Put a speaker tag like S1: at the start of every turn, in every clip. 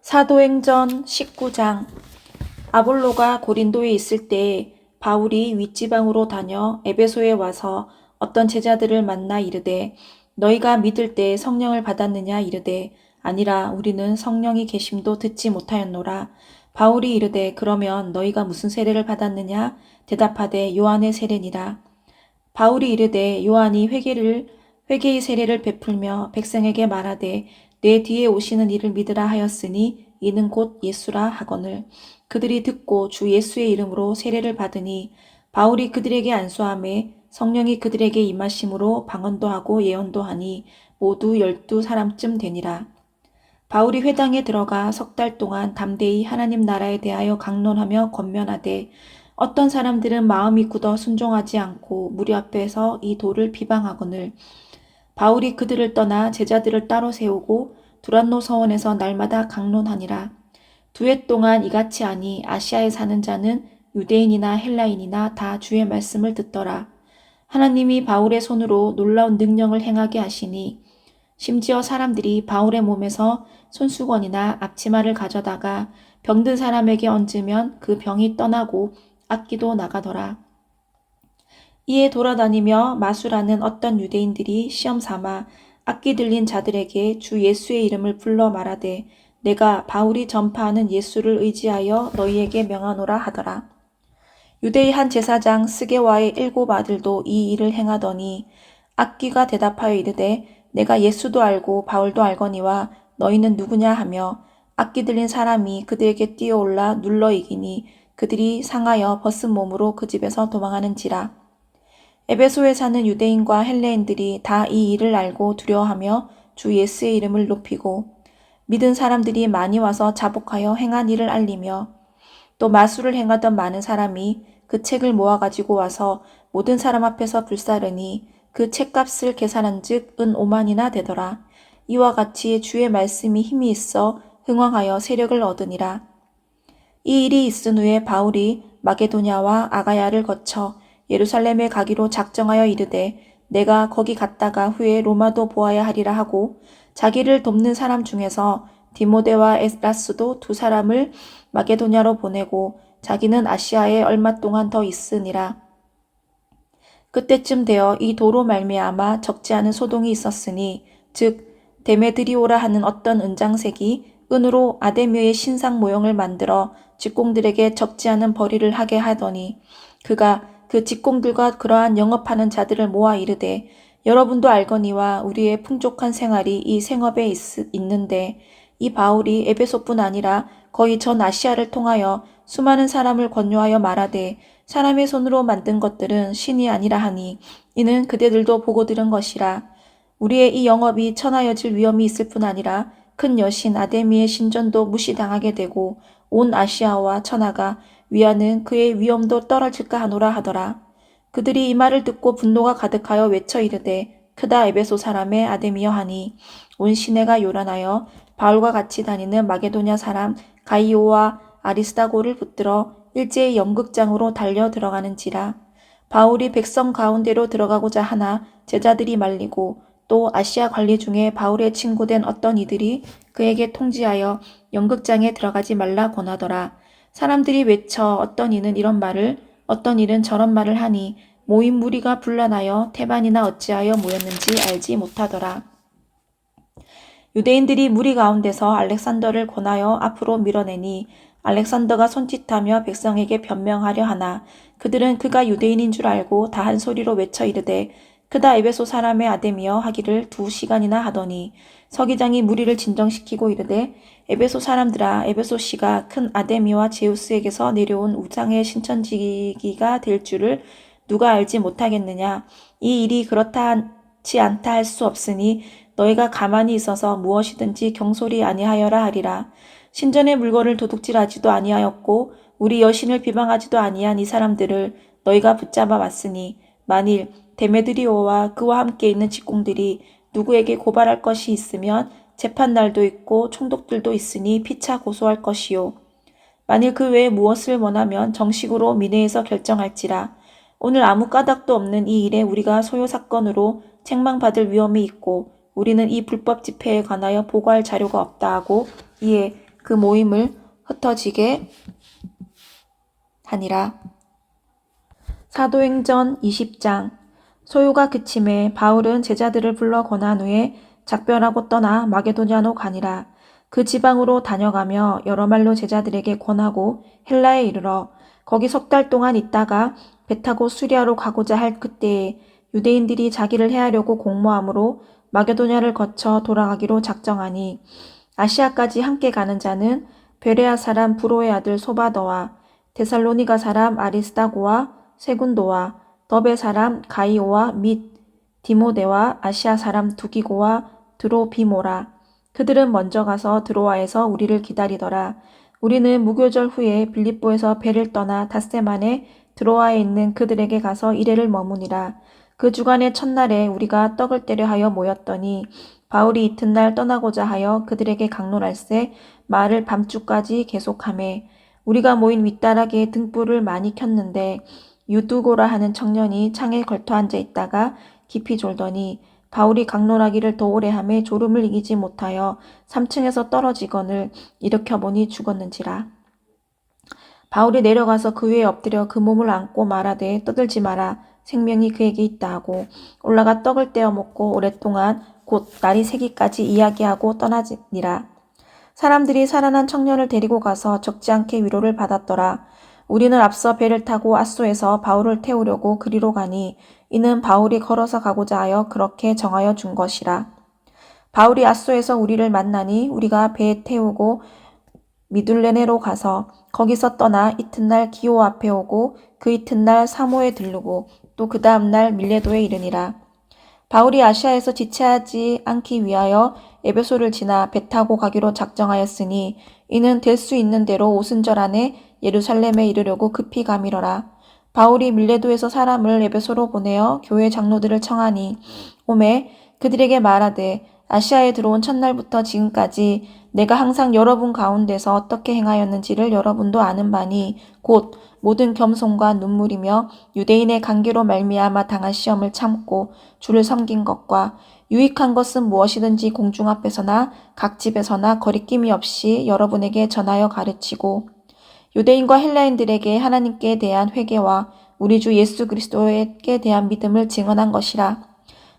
S1: 사도행전 19장. 아볼로가 고린도에 있을 때 바울이 윗지방으로 다녀 에베소에 와서 어떤 제자들을 만나 이르되 너희가 믿을 때 성령을 받았느냐 이르되 아니라 우리는 성령이 계심도 듣지 못하였노라. 바울이 이르되 그러면 너희가 무슨 세례를 받았느냐 대답하되 요한의 세례니라. 바울이 이르되 요한이 회개의 세례를 베풀며 백성에게 말하되 내 뒤에 오시는 이를 믿으라 하였으니 이는 곧 예수라 하거늘. 그들이 듣고 주 예수의 이름으로 세례를 받으니 바울이 그들에게 안수하매 성령이 그들에게 임하심으로 방언도 하고 예언도 하니 모두 12사람쯤 되니라. 바울이 회당에 들어가 3달 동안 담대히 하나님 나라에 대하여 강론하며 권면하되 어떤 사람들은 마음이 굳어 순종하지 않고 무리 앞에서 이 도를 비방하거늘. 바울이 그들을 떠나 제자들을 따로 세우고 두란노 서원에서 날마다 강론하니라. 2해 동안 이같이 하니 아시아에 사는 자는 유대인이나 헬라인이나 다 주의 말씀을 듣더라. 하나님이 바울의 손으로 놀라운 능력을 행하게 하시니 심지어 사람들이 바울의 몸에서 손수건이나 앞치마를 가져다가 병든 사람에게 얹으면 그 병이 떠나고 악기도 나가더라. 이에 돌아다니며 마술하는 어떤 유대인들이 시험 삼아 악기 들린 자들에게 주 예수의 이름을 불러 말하되 내가 바울이 전파하는 예수를 의지하여 너희에게 명하노라 하더라. 유대의 한 제사장 스게와의 7 아들도 이 일을 행하더니 악기가 대답하여 이르되 내가 예수도 알고 바울도 알거니와 너희는 누구냐 하며 악기 들린 사람이 그들에게 뛰어올라 눌러 이기니 그들이 상하여 벗은 몸으로 그 집에서 도망하는지라. 에베소에 사는 유대인과 헬레인들이 다 이 일을 알고 두려워하며 주 예수의 이름을 높이고 믿은 사람들이 많이 와서 자복하여 행한 일을 알리며 또 마술을 행하던 많은 사람이 그 책을 모아가지고 와서 모든 사람 앞에서 불사르니 그 책값을 계산한 즉 은 5만이나 되더라. 이와 같이 주의 말씀이 힘이 있어 흥왕하여 세력을 얻으니라. 이 일이 있은 후에 바울이 마게도냐와 아가야를 거쳐 예루살렘에 가기로 작정하여 이르되 내가 거기 갔다가 후에 로마도 보아야 하리라 하고 자기를 돕는 사람 중에서 디모데와 에라스도 2사람을 마게도냐로 보내고 자기는 아시아에 얼마 동안 더 있으니라. 그때쯤 되어 이 도로 말미암아 적지 않은 소동이 있었으니 즉 데메드리오라 하는 어떤 은장색이 은으로 아데미의 신상 모형을 만들어 직공들에게 적지 않은 벌이를 하게 하더니 그가 그 직공들과 그러한 영업하는 자들을 모아 이르되 여러분도 알거니와 우리의 풍족한 생활이 이 생업에 있는데 이 바울이 에베소뿐 아니라 거의 전 아시아를 통하여 수많은 사람을 권유하여 말하되 사람의 손으로 만든 것들은 신이 아니라 하니 이는 그대들도 보고 들은 것이라. 우리의 이 영업이 천하여질 위험이 있을 뿐 아니라 큰 여신 아데미의 신전도 무시당하게 되고 온 아시아와 천하가 위하는 그의 위엄도 떨어질까 하노라 하더라. 그들이 이 말을 듣고 분노가 가득하여 외쳐 이르되 크다 에베소 사람의 아데미여 하니 온 시내가 요란하여 바울과 같이 다니는 마게도냐 사람 가이오와 아리스다고를 붙들어 일제히 연극장으로 달려 들어가는지라. 바울이 백성 가운데로 들어가고자 하나 제자들이 말리고 또 아시아 관리 중에 바울의 친구된 어떤 이들이 그에게 통지하여 연극장에 들어가지 말라 권하더라. 사람들이 외쳐 어떤 이는 이런 말을 어떤 이는 저런 말을 하니 모인 무리가 분란하여 태반이나 어찌하여 모였는지 알지 못하더라. 유대인들이 무리 가운데서 알렉산더를 권하여 앞으로 밀어내니 알렉산더가 손짓하며 백성에게 변명하려 하나 그들은 그가 유대인인 줄 알고 다 한 소리로 외쳐 이르되 크다 에베소 사람의 아데미여 하기를 2시간이나 하더니 서기장이 무리를 진정시키고 이르되 에베소 사람들아 에베소시가 큰 아데미와 제우스에게서 내려온 우상의 신천지기가 될 줄을 누가 알지 못하겠느냐. 이 일이 그렇지 않다 할 수 없으니 너희가 가만히 있어서 무엇이든지 경솔히 아니하여라 하리라. 신전의 물건을 도둑질하지도 아니하였고 우리 여신을 비방하지도 아니한 이 사람들을 너희가 붙잡아 왔으니 만일 데메드리오와 그와 함께 있는 직공들이 누구에게 고발할 것이 있으면 재판날도 있고 총독들도 있으니 피차 고소할 것이요. 만일 그 외에 무엇을 원하면 정식으로 민회에서 결정할지라. 오늘 아무 까닭도 없는 이 일에 우리가 소요 사건으로 책망받을 위험이 있고 우리는 이 불법 집회에 관하여 보고할 자료가 없다 하고 이에 그 모임을 흩어지게 하니라. 사도행전 20장. 소요가 그침에 바울은 제자들을 불러 권한 후에 작별하고 떠나 마게도냐로 가니라. 그 지방으로 다녀가며 여러 말로 제자들에게 권하고 헬라에 이르러 거기 석 달 동안 있다가 배 타고 수리아로 가고자 할 그때에 유대인들이 자기를 해하려고 공모함으로 마게도냐를 거쳐 돌아가기로 작정하니 아시아까지 함께 가는 자는 베레아 사람 브로의 아들 소바더와 데살로니가 사람 아리스다고와 세군도와 더베 사람 가이오와 및 디모데와 아시아 사람 두기고와 드로비모라. 그들은 먼저 가서 드로아에서 우리를 기다리더라. 우리는 무교절 후에 빌립보에서 배를 떠나 닷새만에 드로아에 있는 그들에게 가서 이레를 머무니라. 그 주간의 첫날에 우리가 떡을 떼려 하여 모였더니 바울이 이튿날 떠나고자 하여 그들에게 강론할세 말을 밤중까지 계속하매 우리가 모인 윗다락에 등불을 많이 켰는데 유두고라 하는 청년이 창에 걸터 앉아 있다가 깊이 졸더니 바울이 강론하기를 더 오래 하매 졸음을 이기지 못하여 3층에서 떨어지거늘 일으켜보니 죽었는지라. 바울이 내려가서 그 위에 엎드려 그 몸을 안고 말하되 떠들지 마라 생명이 그에게 있다 하고 올라가 떡을 떼어 먹고 오랫동안 곧 날이 새기까지 이야기하고 떠나니라. 사람들이 살아난 청년을 데리고 가서 적지 않게 위로를 받았더라. 우리는 앞서 배를 타고 앗소에서 바울을 태우려고 그리로 가니 이는 바울이 걸어서 가고자 하여 그렇게 정하여 준 것이라. 바울이 앗소에서 우리를 만나니 우리가 배에 태우고 미둘레네로 가서 거기서 떠나 이튿날 기오 앞에 오고 그 이튿날 사모에 들르고 또 그 다음날 밀레도에 이르니라. 바울이 아시아에서 지체하지 않기 위하여 에베소를 지나 배 타고 가기로 작정하였으니 이는 될 수 있는 대로 오순절 안에 예루살렘에 이르려고 급히 가미러라. 바울이 밀레도에서 사람을 에베소로 보내어 교회 장로들을 청하니 오매 그들에게 말하되 아시아에 들어온 첫날부터 지금까지 내가 항상 여러분 가운데서 어떻게 행하였는지를 여러분도 아는 바니 곧 모든 겸손과 눈물이며 유대인의 관계로 말미암아 당한 시험을 참고 주를 섬긴 것과 유익한 것은 무엇이든지 공중 앞에서나 각 집에서나 거리낌이 없이 여러분에게 전하여 가르치고 유대인과 헬라인들에게 하나님께 대한 회개와 우리 주 예수 그리스도에게 대한 믿음을 증언한 것이라.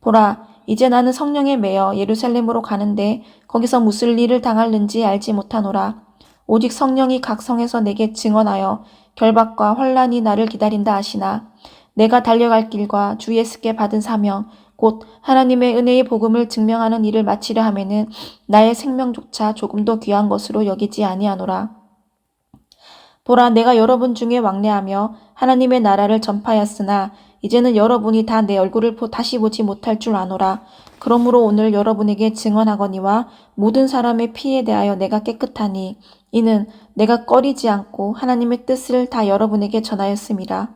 S1: 보라, 이제 나는 성령에 매여 예루살렘으로 가는데 거기서 무슨 일을 당할는지 알지 못하노라. 오직 성령이 각 성에서 내게 증언하여 결박과 환란이 나를 기다린다 하시나 내가 달려갈 길과 주 예수께 받은 사명 곧 하나님의 은혜의 복음을 증명하는 일을 마치려 하면은 나의 생명조차 조금도 귀한 것으로 여기지 아니하노라. 보라, 내가 여러분 중에 왕래하며 하나님의 나라를 전파하였으나 이제는 여러분이 다 내 얼굴을 다시 보지 못할 줄 아노라. 그러므로 오늘 여러분에게 증언하거니와 모든 사람의 피에 대하여 내가 깨끗하니 이는 내가 꺼리지 않고 하나님의 뜻을 다 여러분에게 전하였음이라.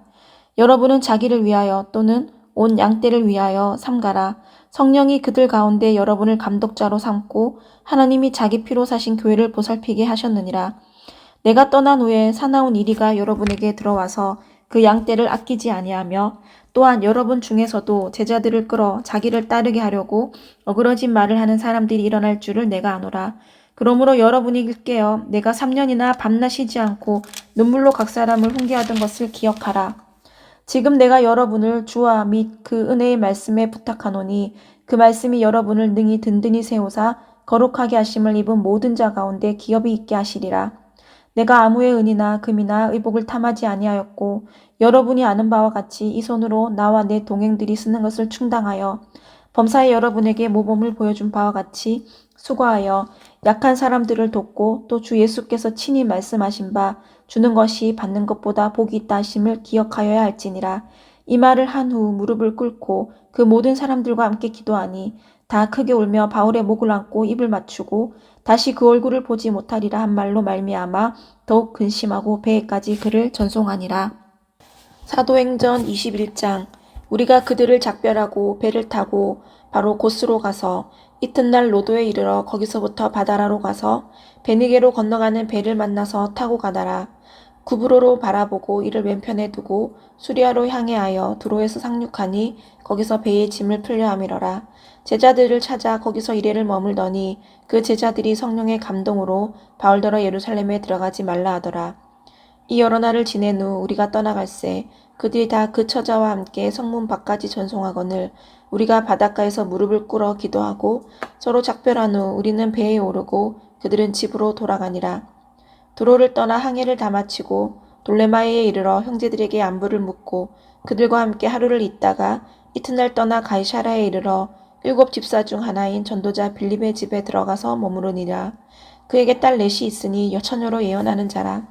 S1: 여러분은 자기를 위하여 또는 온 양떼를 위하여 삼가라. 성령이 그들 가운데 여러분을 감독자로 삼고 하나님이 자기 피로 사신 교회를 보살피게 하셨느니라. 내가 떠난 후에 사나운 이리가 여러분에게 들어와서 그 양떼를 아끼지 아니하며 또한 여러분 중에서도 제자들을 끌어 자기를 따르게 하려고 어그러진 말을 하는 사람들이 일어날 줄을 내가 아노라. 그러므로 여러분이 깨어 내가 3년이나 밤낮 쉬지 않고 눈물로 각 사람을 훈계하던 것을 기억하라. 지금 내가 여러분을 주와 및 그 은혜의 말씀에 부탁하노니 그 말씀이 여러분을 능히 든든히 세우사 거룩하게 하심을 입은 모든 자 가운데 기업이 있게 하시리라. 내가 아무의 은이나 금이나 의복을 탐하지 아니하였고 여러분이 아는 바와 같이 이 손으로 나와 내 동행들이 쓰는 것을 충당하여 범사에 여러분에게 모범을 보여준 바와 같이 수고하여 약한 사람들을 돕고 또 주 예수께서 친히 말씀하신 바 주는 것이 받는 것보다 복이 있다 하심을 기억하여야 할지니라. 이 말을 한 후 무릎을 꿇고 그 모든 사람들과 함께 기도하니 다 크게 울며 바울의 목을 안고 입을 맞추고 다시 그 얼굴을 보지 못하리라 한 말로 말미암아 더욱 근심하고 배에까지 그를 전송하니라. 사도행전 21장. 우리가 그들을 작별하고 배를 타고 바로 고스로 가서 이튿날 로도에 이르러 거기서부터 바다라로 가서 베니게로 건너가는 배를 만나서 타고 가다라. 구브로로 바라보고 이를 왼편에 두고 수리아로 향해하여 두로에서 상륙하니 거기서 배의 짐을 풀려 함이러라. 제자들을 찾아 거기서 이래를 머물더니 그 제자들이 성령의 감동으로 바울더러 예루살렘에 들어가지 말라 하더라. 이 여러 날을 지낸 후 우리가 떠나갈새 그들이 다 그 처자와 함께 성문 밖까지 전송하거늘 우리가 바닷가에서 무릎을 꿇어 기도하고 서로 작별한 후 우리는 배에 오르고 그들은 집으로 돌아가니라. 두로를 떠나 항해를 다 마치고 돌레마에에 이르러 형제들에게 안부를 묻고 그들과 함께 하루를 있다가 이튿날 떠나 가이사라에 이르러 7 집사 중 하나인 전도자 빌립의 집에 들어가서 머무르니라. 그에게 딸 넷이 있으니 처녀로 예언하는 자라.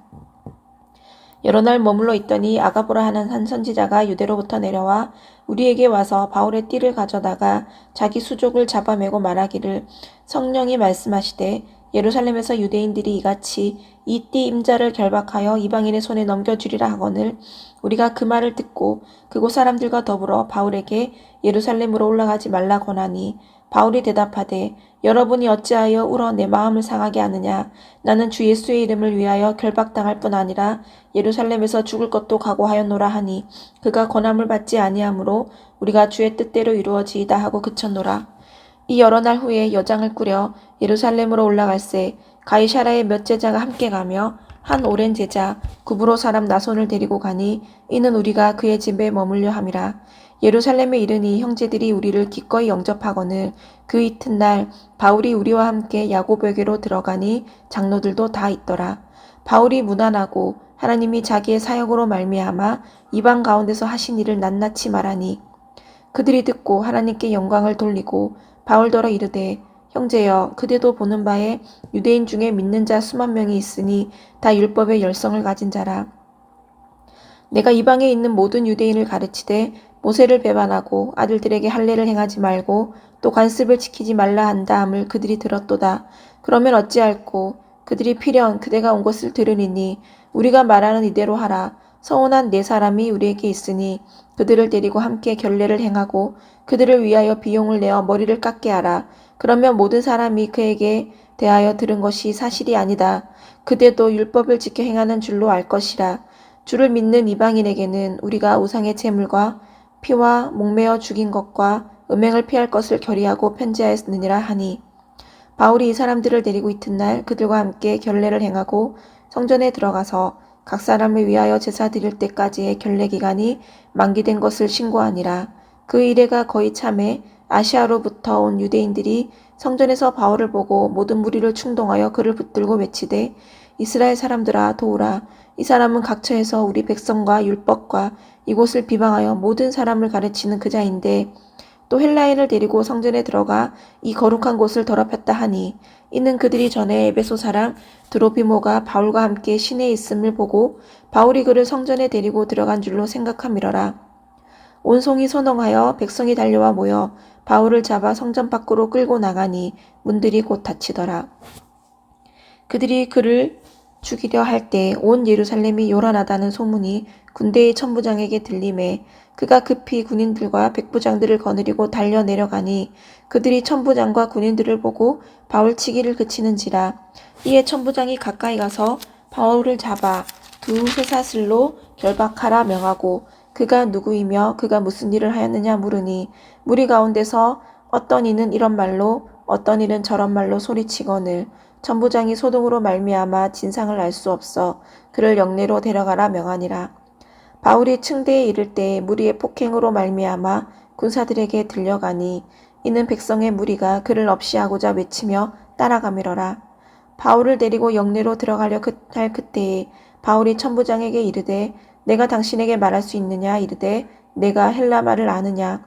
S1: 여러 날 머물러 있더니 아가보라 하는 한 선지자가 유대로부터 내려와 우리에게 와서 바울의 띠를 가져다가 자기 수족을 잡아매고 말하기를 성령이 말씀하시되 예루살렘에서 유대인들이 이같이 이 띠 임자를 결박하여 이방인의 손에 넘겨주리라 하거늘 우리가 그 말을 듣고 그곳 사람들과 더불어 바울에게 예루살렘으로 올라가지 말라 권하니 바울이 대답하되 여러분이 어찌하여 울어 내 마음을 상하게 하느냐. 나는 주 예수의 이름을 위하여 결박당할 뿐 아니라 예루살렘에서 죽을 것도 각오하였노라 하니 그가 권함을 받지 아니하므로 우리가 주의 뜻대로 이루어지이다 하고 그쳤노라. 이 여러 날 후에 여장을 꾸려 예루살렘으로 올라갈새 가이사라의 몇 제자가 함께 가며 한 오랜 제자 구브로 사람 나손을 데리고 가니 이는 우리가 그의 집에 머물려 함이라. 예루살렘에 이르니 형제들이 우리를 기꺼이 영접하거늘 그 이튿날 바울이 우리와 함께 야고보에게로 들어가니 장로들도 다 있더라. 바울이 무난하고 하나님이 자기의 사역으로 말미암아 이방 가운데서 하신 일을 낱낱이 말하니 그들이 듣고 하나님께 영광을 돌리고 바울더러 이르되 형제여 그대도 보는 바에 유대인 중에 믿는 자 수만 명이 있으니 다 율법의 열성을 가진 자라. 내가 이방에 있는 모든 유대인을 가르치되 모세를 배반하고 아들들에게 할례를 행하지 말고 또 관습을 지키지 말라 한다 함을 그들이 들었도다. 그러면 어찌할꼬 그들이 필연 그대가 온 것을 들으리니 우리가 말하는 이대로 하라. 서운한 네 사람이 우리에게 있으니 그들을 데리고 함께 결례를 행하고 그들을 위하여 비용을 내어 머리를 깎게 하라. 그러면 모든 사람이 그에게 대하여 들은 것이 사실이 아니다. 그대도 율법을 지켜 행하는 줄로 알 것이라. 주를 믿는 이방인에게는 우리가 우상의 제물과 피와 목매어 죽인 것과 음행을 피할 것을 결의하고 편지하였느니라 하니 바울이 이 사람들을 데리고 이튿날 그들과 함께 결례를 행하고 성전에 들어가서 각 사람을 위하여 제사 드릴 때까지의 결례 기간이 만기된 것을 신고하니라. 그 이래가 거의 참에 아시아로부터 온 유대인들이 성전에서 바울을 보고 모든 무리를 충동하여 그를 붙들고 외치되 이스라엘 사람들아 도우라. 이 사람은 각처에서 우리 백성과 율법과 이곳을 비방하여 모든 사람을 가르치는 그자인데 또 헬라인을 데리고 성전에 들어가 이 거룩한 곳을 더럽혔다 하니 이는 그들이 전에 에베소 사람 드로비모가 바울과 함께 시내에 있음을 보고 바울이 그를 성전에 데리고 들어간 줄로 생각함이러라. 온송이 소동하여 백성이 달려와 모여 바울을 잡아 성전 밖으로 끌고 나가니 문들이 곧 닫히더라. 그들이 그를 죽이려 할 때 온 예루살렘이 요란하다는 소문이 군대의 천부장에게 들림에 그가 급히 군인들과 백부장들을 거느리고 달려 내려가니 그들이 천부장과 군인들을 보고 바울 치기를 그치는지라. 이에 천부장이 가까이 가서 바울을 잡아 두 쇠사슬로 결박하라 명하고 그가 누구이며 그가 무슨 일을 하였느냐 물으니 무리 가운데서 어떤 이는 이런 말로 어떤 이는 저런 말로 소리치거늘 천부장이 소동으로 말미암아 진상을 알 수 없어 그를 영내로 데려가라 명하니라. 바울이 층대에 이를 때 무리의 폭행으로 말미암아 군사들에게 들려가니 이는 백성의 무리가 그를 없이하고자 외치며 따라가미러라. 바울을 데리고 영내로 들어가려 할 그때에 바울이 천부장에게 이르되 내가 당신에게 말할 수 있느냐 이르되 내가 헬라 말을 아느냐.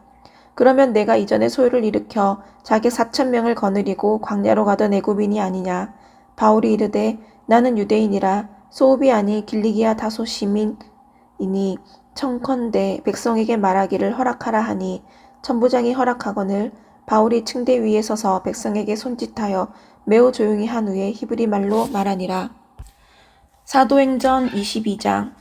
S1: 그러면 내가 이전에 소요를 일으켜 자기 4,000명을 거느리고 광야로 가던 애굽인이 아니냐. 바울이 이르되 나는 유대인이라 소읍이 아니 길리기아 다소 시민이니 청컨대 백성에게 말하기를 허락하라 하니 천부장이 허락하거늘 바울이 층대 위에 서서 백성에게 손짓하여 매우 조용히 한 후에 히브리 말로 말하니라. 사도행전 22장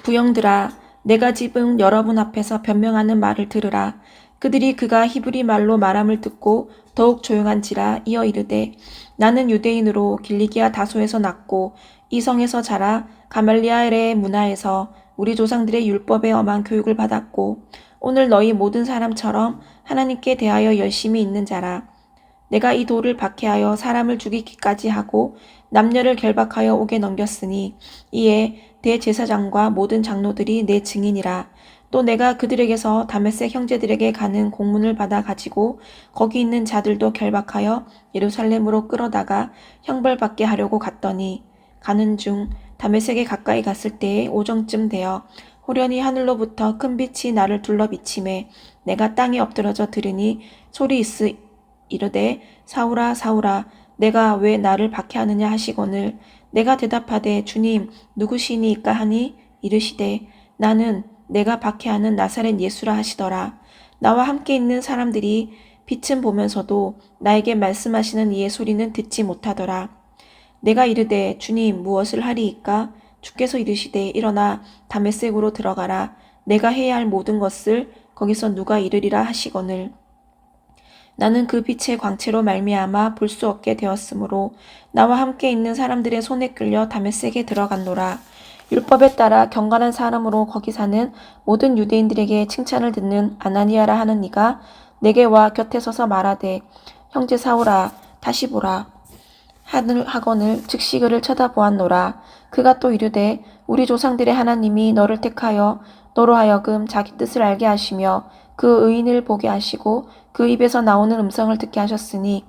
S1: 부형들아 내가 지금 여러분 앞에서 변명하는 말을 들으라. 그들이 그가 히브리 말로 말함을 듣고 더욱 조용한지라 이어 이르되 나는 유대인으로 길리기아 다소에서 났고 이 성에서 자라 가말리엘의 문화에서 우리 조상들의 율법에 엄한 교육을 받았고 오늘 너희 모든 사람처럼 하나님께 대하여 열심히 있는 자라. 내가 이 돌을 박해하여 사람을 죽이기까지 하고 남녀를 결박하여 옥에 넘겼으니 이에 대제사장과 모든 장로들이 내 증인이라. 또 내가 그들에게서 다메섹 형제들에게 가는 공문을 받아 가지고 거기 있는 자들도 결박하여 예루살렘으로 끌어다가 형벌받게 하려고 갔더니 가는 중 다메섹에 가까이 갔을 때에 오정쯤 되어 호련히 하늘로부터 큰 빛이 나를 둘러 비치매 내가 땅에 엎드러져 들으니 소리 있으 이르되 사울아 사울아 내가 왜 나를 박해하느냐 하시거늘 내가 대답하되 주님 누구시니까 하니 이르시되 나는 내가 박해하는 나사렛 예수라 하시더라. 나와 함께 있는 사람들이 빛은 보면서도 나에게 말씀하시는 이의 소리는 듣지 못하더라. 내가 이르되 주님 무엇을 하리이까? 주께서 이르시되 일어나 다메섹으로 들어가라. 내가 해야 할 모든 것을 거기서 누가 이르리라 하시거늘 나는 그 빛의 광채로 말미암아 볼 수 없게 되었으므로 나와 함께 있는 사람들의 손에 끌려 다메섹에 들어갔노라. 율법에 따라 경건한 사람으로 거기 사는 모든 유대인들에게 칭찬을 듣는 아나니아라 하는 이가 내게 와 곁에 서서 말하되 형제 사울아 다시 보라. 하거늘 즉시 그를 쳐다보았노라. 그가 또 이르되 우리 조상들의 하나님이 너를 택하여 너로 하여금 자기 뜻을 알게 하시며 그 의인을 보게 하시고 그 입에서 나오는 음성을 듣게 하셨으니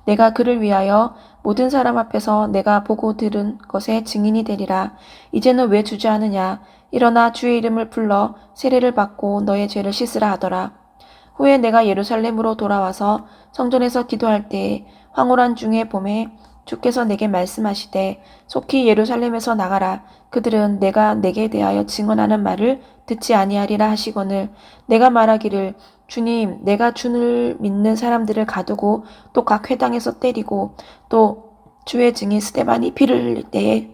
S1: 내가 그를 위하여 모든 사람 앞에서 내가 보고 들은 것의 증인이 되리라. 이제는 왜 주저하느냐? 일어나 주의 이름을 불러 세례를 받고 너의 죄를 씻으라 하더라. 후에 내가 예루살렘으로 돌아와서 성전에서 기도할 때에 황홀한 중에 봄에 주께서 내게 말씀하시되 속히 예루살렘에서 나가라. 그들은 내가 내게 대하여 증언하는 말을 듣지 아니하리라 하시거늘 내가 말하기를 주님 내가 주를 믿는 사람들을 가두고 또 각 회당에서 때리고 또 주의 증인 스데반이 피를 흘릴 때에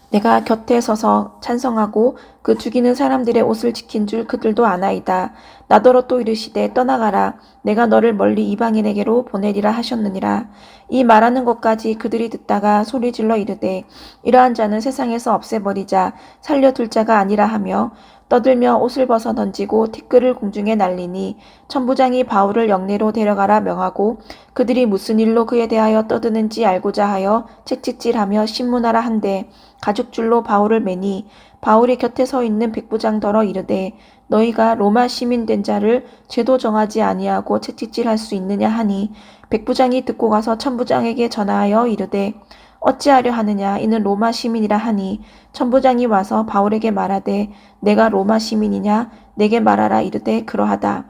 S1: 내가 곁에 서서 찬성하고 그 죽이는 사람들의 옷을 지킨 줄 그들도 아나이다. 나더러 또 이르시되 떠나가라. 내가 너를 멀리 이방인에게로 보내리라 하셨느니라. 이 말하는 것까지 그들이 듣다가 소리질러 이르되 이러한 자는 세상에서 없애버리자 살려둘 자가 아니라 하며 떠들며 옷을 벗어 던지고 티끌을 공중에 날리니 천부장이 바울을 영내로 데려가라 명하고 그들이 무슨 일로 그에 대하여 떠드는지 알고자 하여 채찍질하며 신문하라 한데 가죽줄로 바울을 매니 바울이 곁에 서 있는 백부장더러 이르되 너희가 로마 시민 된 자를 죄도 정하지 아니하고 채찍질할 수 있느냐 하니 백부장이 듣고 가서 천부장에게 전하여 이르되 어찌하려 하느냐 이는 로마 시민이라 하니 천부장이 와서 바울에게 말하되 내가 로마 시민이냐 내게 말하라 이르되 그러하다.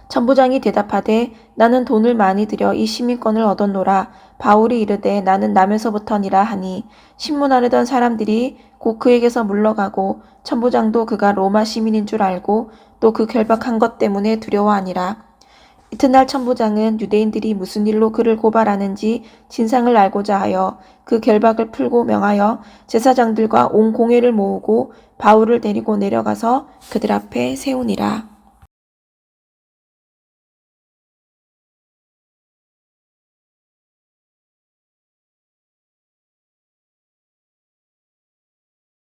S1: 천부장이 대답하되 나는 돈을 많이 들여 이 시민권을 얻었노라. 바울이 이르되 나는 남에서부터니라 하니 신문하려던 사람들이 곧 그에게서 물러가고 천부장도 그가 로마 시민인 줄 알고 또 그 결박한 것 때문에 두려워하니라. 이튿날 천부장은 유대인들이 무슨 일로 그를 고발하는지 진상을 알고자 하여 그 결박을 풀고 명하여 제사장들과 온 공회를 모으고 바울을 데리고 내려가서 그들 앞에 세우니라.